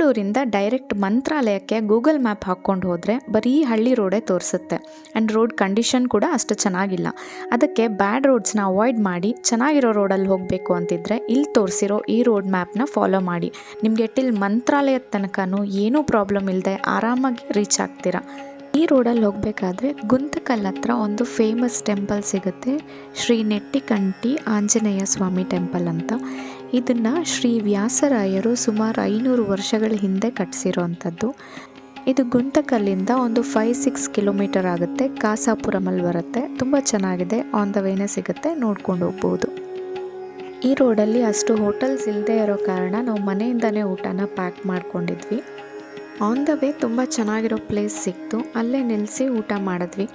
ಬೆಂಗಳೂರಿಂದ ಡೈರೆಕ್ಟ್ ಮಂತ್ರಾಲಯಕ್ಕೆ Google map ಹಾಕ್ಕೊಂಡು ಹೋದರೆ ಬರೀ ಹಳ್ಳಿ ರೋಡೇ ತೋರಿಸುತ್ತೆ. ಆ್ಯಂಡ್ ರೋಡ್ ಕಂಡೀಷನ್ ಕೂಡ ಅಷ್ಟು ಚೆನ್ನಾಗಿಲ್ಲ. ಅದಕ್ಕೆ ಬ್ಯಾಡ್ ರೋಡ್ಸ್ನ ಅವಾಯ್ಡ್ ಮಾಡಿ ಚೆನ್ನಾಗಿರೋ ರೋಡಲ್ಲಿ ಹೋಗಬೇಕು ಅಂತಿದ್ರೆ ಇಲ್ಲಿ ತೋರಿಸಿರೋ ಈ ರೋಡ್ ಮ್ಯಾಪ್ನ ಫಾಲೋ ಮಾಡಿ. ನಿಮಗೆ ಟಿಲ್ ಮಂತ್ರಾಲಯದ ತನಕನೂ ಏನೂ ಪ್ರಾಬ್ಲಮ್ ಇಲ್ಲದೆ ಆರಾಮಾಗಿ ರೀಚ್ ಆಗ್ತೀರಾ. ಈ ರೋಡಲ್ಲಿ ಹೋಗಬೇಕಾದ್ರೆ ಗುಂತಕಲ್ ಹತ್ರ ಒಂದು ಫೇಮಸ್ ಟೆಂಪಲ್ ಸಿಗುತ್ತೆ, ಶ್ರೀ ನೆಟ್ಟಿಕಂಟಿ ಆಂಜನೇಯ ಸ್ವಾಮಿ ಟೆಂಪಲ್ ಅಂತ. ಇದನ್ನು ಶ್ರೀ ವ್ಯಾಸರಾಯರು ಸುಮಾರು 500 ವರ್ಷಗಳ ಹಿಂದೆ ಕಟ್ಟಿಸಿರೋವಂಥದ್ದು. ಇದು ಗುಂತಕಲ್ಲಿಂದ ಒಂದು 5-6 ಕಿಲೋಮೀಟರ್ ಆಗುತ್ತೆ, ಕಾಸಾಪುರಮಲ್ಲಿ ಬರುತ್ತೆ. ತುಂಬ ಚೆನ್ನಾಗಿದೆ, ಆನ್ ದ ವೇನೇ ಸಿಗುತ್ತೆ, ನೋಡ್ಕೊಂಡು ಹೋಗ್ಬೋದು. ಈ ರೋಡಲ್ಲಿ ಅಷ್ಟು ಹೋಟೆಲ್ಸ್ ಇಲ್ಲದೆ ಇರೋ ಕಾರಣ ನಾವು ಮನೆಯಿಂದನೇ ಊಟನ ಪ್ಯಾಕ್ ಮಾಡ್ಕೊಂಡಿದ್ವಿ. ಆನ್ ದ ವೇ ತುಂಬ ಚೆನ್ನಾಗಿರೋ ಪ್ಲೇಸ್ ಸಿಕ್ತು, ಅಲ್ಲೇ ನಿಲ್ಲಿಸಿ ಊಟ ಮಾಡಿದ್ವಿ.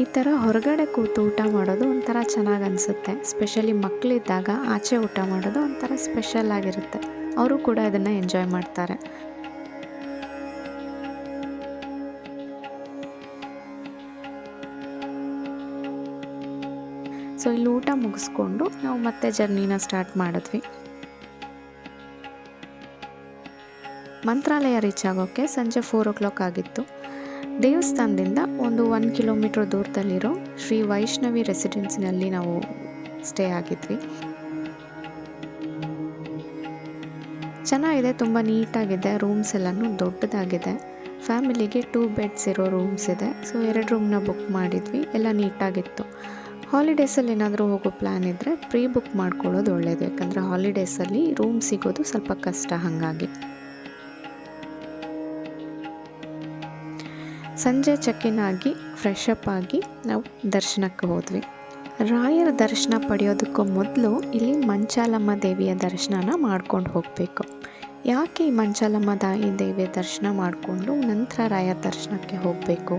ಈ ಥರ ಹೊರಗಡೆ ಕೂತು ಊಟ ಮಾಡೋದು ಒಂಥರ ಚೆನ್ನಾಗಿ ಅನಿಸುತ್ತೆ. ಸ್ಪೆಷಲಿ ಮಕ್ಕಳಿದ್ದಾಗ ಆಚೆ ಊಟ ಮಾಡೋದು ಒಂಥರ ಸ್ಪೆಷಲ್ ಆಗಿರುತ್ತೆ. ಅವರು ಕೂಡ ಇದನ್ನು ಎಂಜಾಯ್ ಮಾಡ್ತಾರೆ. ಸೊ ಇಲ್ಲಿ ಊಟ ಮುಗಿಸ್ಕೊಂಡು ನಾವು ಮತ್ತೆ ಜರ್ನಿನ ಸ್ಟಾರ್ಟ್ ಮಾಡಿದ್ವಿ. ಮಂತ್ರಾಲಯ ರೀಚ್ ಆಗೋಕ್ಕೆ ಸಂಜೆ 4 o'clock ಆಗಿತ್ತು. ದೇವಸ್ಥಾನದಿಂದ ಒಂದು 1 ಕಿಲೋಮೀಟ್ರ್ ದೂರದಲ್ಲಿರೋ ಶ್ರೀ ವೈಷ್ಣವಿ ರೆಸಿಡೆನ್ಸಿನಲ್ಲಿ ನಾವು ಸ್ಟೇ ಆಗಿದ್ವಿ. ಚೆನ್ನಾಗಿದೆ, ತುಂಬ ನೀಟಾಗಿದೆ. ರೂಮ್ಸ್ ಎಲ್ಲನೂ ದೊಡ್ಡದಾಗಿದೆ. ಫ್ಯಾಮಿಲಿಗೆ 2 beds ಇರೋ ರೂಮ್ಸ್ ಇದೆ. ಸೊ 2 ರೂಮ್ನ ಬುಕ್ ಮಾಡಿದ್ವಿ. ಎಲ್ಲ ನೀಟಾಗಿತ್ತು. ಹಾಲಿಡೇಸಲ್ಲಿ ಏನಾದರೂ ಹೋಗೋ ಪ್ಲ್ಯಾನ್ ಇದ್ದರೆ ಪ್ರೀ ಬುಕ್ ಮಾಡ್ಕೊಳ್ಳೋದು ಒಳ್ಳೆಯದು, ಯಾಕಂದರೆ ಹಾಲಿಡೇಸಲ್ಲಿ ರೂಮ್ ಸಿಗೋದು ಸ್ವಲ್ಪ ಕಷ್ಟ. ಹಾಗಾಗಿ ಸಂಜೆ ಚೆಕ್-ಇನ್ ಆಗಿ ಫ್ರೆಶ್ ಅಪ್ ಆಗಿ ನಾವು ದರ್ಶನಕ್ಕೆ ಹೋದ್ವಿ. ರಾಯರ ದರ್ಶನ ಪಡೆಯೋದಕ್ಕೂ ಮೊದಲು ಇಲ್ಲಿ ಮಂಚಾಲಮ್ಮ ದೇವಿಯ ದರ್ಶನನ ಮಾಡ್ಕೊಂಡು ಹೋಗಬೇಕು. ಯಾಕೆ ಈ ಮಂಚಾಲಮ್ಮ ದೇವಿಯ ದರ್ಶನ ಮಾಡಿಕೊಂಡು ನಂತರ ರಾಯರ ದರ್ಶನಕ್ಕೆ ಹೋಗಬೇಕು,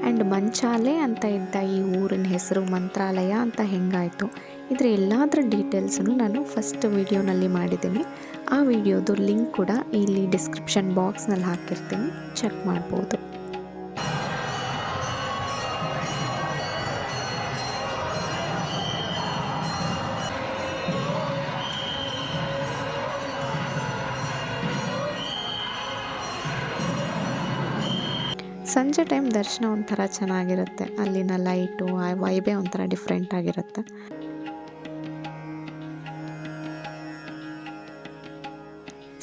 ಆ್ಯಂಡ್ ಮಂಚಾಲೆ ಅಂತ ಇದ್ದ ಈ ಊರಿನ ಹೆಸರು ಮಂತ್ರಾಲಯ ಅಂತ ಹೆಂಗಾಯಿತು, ಇದರ ಎಲ್ಲದರ ಡೀಟೇಲ್ಸನ್ನು ನಾನು ಫಸ್ಟ್ ವಿಡಿಯೋನಲ್ಲಿ ಮಾಡಿದ್ದೀನಿ. ಆ ವಿಡಿಯೋದು ಲಿಂಕ್ ಕೂಡ ಇಲ್ಲಿ ಡಿಸ್ಕ್ರಿಪ್ಷನ್ ಬಾಕ್ಸ್ನಲ್ಲಿ ಹಾಕಿರ್ತೀನಿ, ಚೆಕ್ ಮಾಡ್ಬೋದು. ಸಂಜೆ ಟೈಮ್ ದರ್ಶನ ಒಂಥರ ಚೆನ್ನಾಗಿರುತ್ತೆ. ಅಲ್ಲಿನ ಲೈಟು, ಆ ವೈಬೇ ಒಂಥರ ಡಿಫ್ರೆಂಟ್ ಆಗಿರುತ್ತೆ.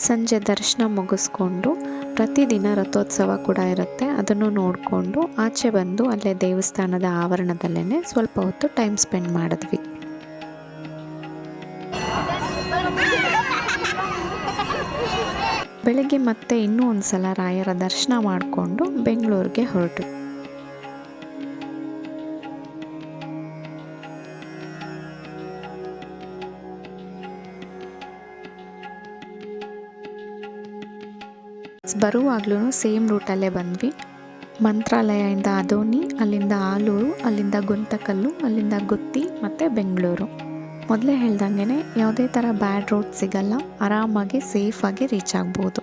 ಸಂಜೆ ದರ್ಶನ ಮುಗಿಸ್ಕೊಂಡು ಪ್ರತಿದಿನ ರಥೋತ್ಸವ ಕೂಡ ಇರುತ್ತೆ, ಅದನ್ನು ನೋಡಿಕೊಂಡು ಆಚೆ ಬಂದು ಅಲ್ಲೇ ದೇವಸ್ಥಾನದ ಆವರಣದಲ್ಲೇ ಸ್ವಲ್ಪ ಹೊತ್ತು ಟೈಮ್ ಸ್ಪೆಂಡ್ ಮಾಡಿದ್ವಿ. ಬೆಳಗ್ಗೆ ಮತ್ತೆ ಇನ್ನೂ ಒಂದು ಸಲ ರಾಯರ ದರ್ಶನ ಮಾಡಿಕೊಂಡು ಬೆಂಗಳೂರಿಗೆ ಹೊರಟು. ಬರುವಾಗ್ಲೂ ಸೇಮ್ ರೂಟಲ್ಲೇ ಬಂದ್ವಿ. ಮಂತ್ರಾಲಯದಿಂದ ಅದೋನಿ, ಅಲ್ಲಿಂದ ಆಲೂರು, ಅಲ್ಲಿಂದ ಗುಂತಕಲ್ಲು, ಅಲ್ಲಿಂದ ಗುತ್ತಿ ಮತ್ತು ಬೆಂಗಳೂರು. ಮೊದಲೇ ಹೇಳ್ದಂಗೆ ಯಾವುದೇ ಥರ ಬ್ಯಾಡ್ ರೋಡ್ ಸಿಗಲ್ಲ, ಆರಾಮಾಗಿ ಸೇಫಾಗಿ ರೀಚ್ ಆಗ್ಬೋದು.